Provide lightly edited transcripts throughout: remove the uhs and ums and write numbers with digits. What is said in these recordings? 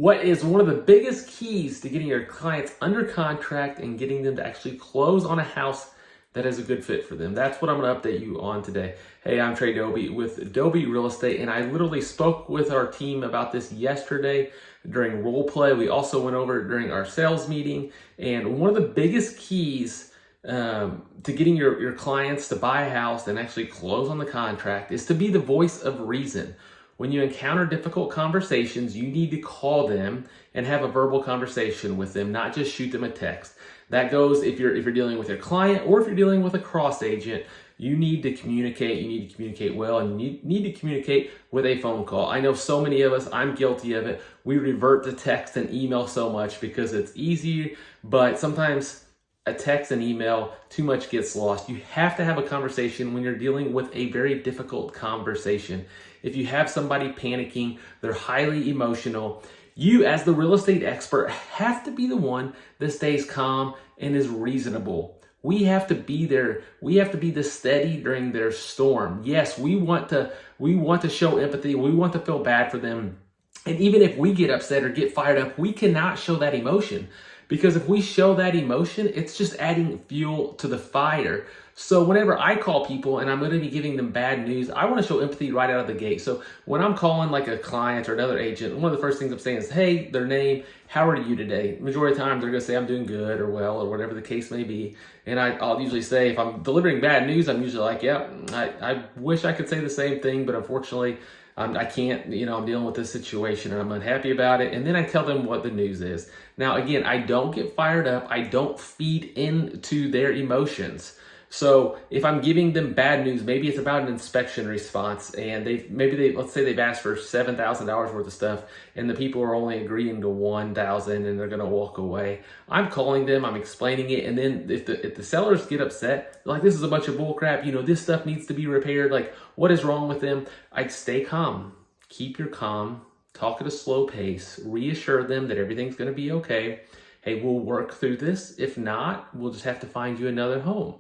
What is one of the biggest keys to getting your clients under contract and getting them to actually close on a house that is a good fit for them? That's what I'm going to update you on today. Hey, I'm Trey Dobie with Dobie Real Estate, and I literally spoke with our team about this yesterday during role play. We also went over it during our sales meeting, and one of the biggest keys to getting your clients to buy a house and actually close on the contract is to be the voice of reason. When you encounter difficult conversations, you need to call them and have a verbal conversation with them, not just shoot them a text. That goes if you're dealing with your client or if you're dealing with a cross agent. You need to communicate. You need to communicate well, and you need to communicate with a phone call. I know so many of us, I'm guilty of it. We revert to text and email so much because it's easy, but sometimes a text and email, too much gets lost. You have to have a conversation when you're dealing with a very difficult conversation. If you have somebody panicking, they're highly emotional, you as the real estate expert have to be the one that stays calm and is reasonable. We have to be there. We have to be the steady during their storm. Yes, we want to show empathy. We want to feel bad for them. And even if we get upset or get fired up, we cannot show that emotion. Because if we show that emotion, it's just adding fuel to the fire. So whenever I call people and I'm going to be giving them bad news, I want to show empathy right out of the gate. So when I'm calling like a client or another agent, one of the first things I'm saying is, hey, their name, how are you today? Majority of the time, they're going to say I'm doing good or well or whatever the case may be. And I'll usually say, if I'm delivering bad news, I'm usually like, yeah, I wish I could say the same thing, but unfortunately, I can't, I'm dealing with this situation and I'm unhappy about it. And then I tell them what the news is. Now, again, I don't get fired up. I don't feed into their emotions. So if I'm giving them bad news, maybe it's about an inspection response and let's say they've asked for $7,000 worth of stuff and the people are only agreeing to $1,000 and they're going to walk away. I'm calling them, I'm explaining it. And then if the sellers get upset, like, this is a bunch of bull crap, this stuff needs to be repaired. Like, what is wrong with them? I'd stay calm, keep your calm, talk at a slow pace, reassure them that everything's going to be okay. Hey, we'll work through this. If not, we'll just have to find you another home.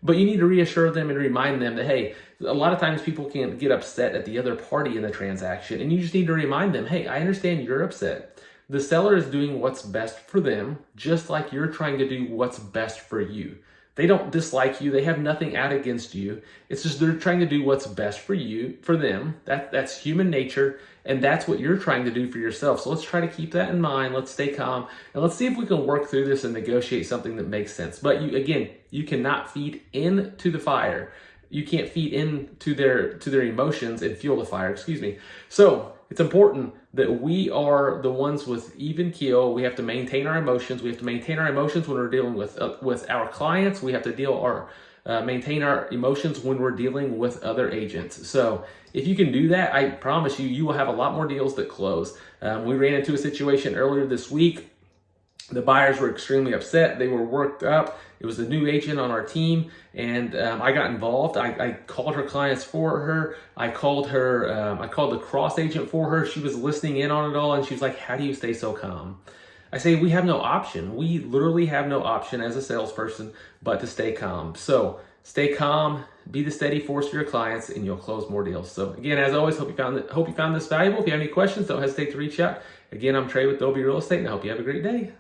But you need to reassure them and remind them that, hey, a lot of times people can get upset at the other party in the transaction. And you just need to remind them, hey, I understand you're upset. The seller is doing what's best for them, just like you're trying to do what's best for you. They don't dislike you. They have nothing out against you. It's just they're trying to do what's best for you, for them. That's human nature, and that's what you're trying to do for yourself. So let's try to keep that in mind. Let's stay calm, and let's see if we can work through this and negotiate something that makes sense. But you cannot feed into the fire. You can't feed into their emotions and fuel the fire. So it's important that we are the ones with even keel. We have to maintain our emotions. We have to maintain our emotions when we're dealing with our clients. We have to maintain our emotions when we're dealing with other agents. So if you can do that, I promise you will have a lot more deals that close. We ran into a situation earlier this week. The buyers were extremely upset. They were worked up. It was a new agent on our team, and I got involved. I called her clients for her. I called the cross agent for her. She was listening in on it all, and she was like, how do you stay so calm? I say, we have no option. We literally have no option as a salesperson but to stay calm. So stay calm, be the steady force for your clients, and you'll close more deals. So again, as always, hope you found this valuable. If you have any questions, don't hesitate to reach out. Again, I'm Trey with Dobie Real Estate, and I hope you have a great day.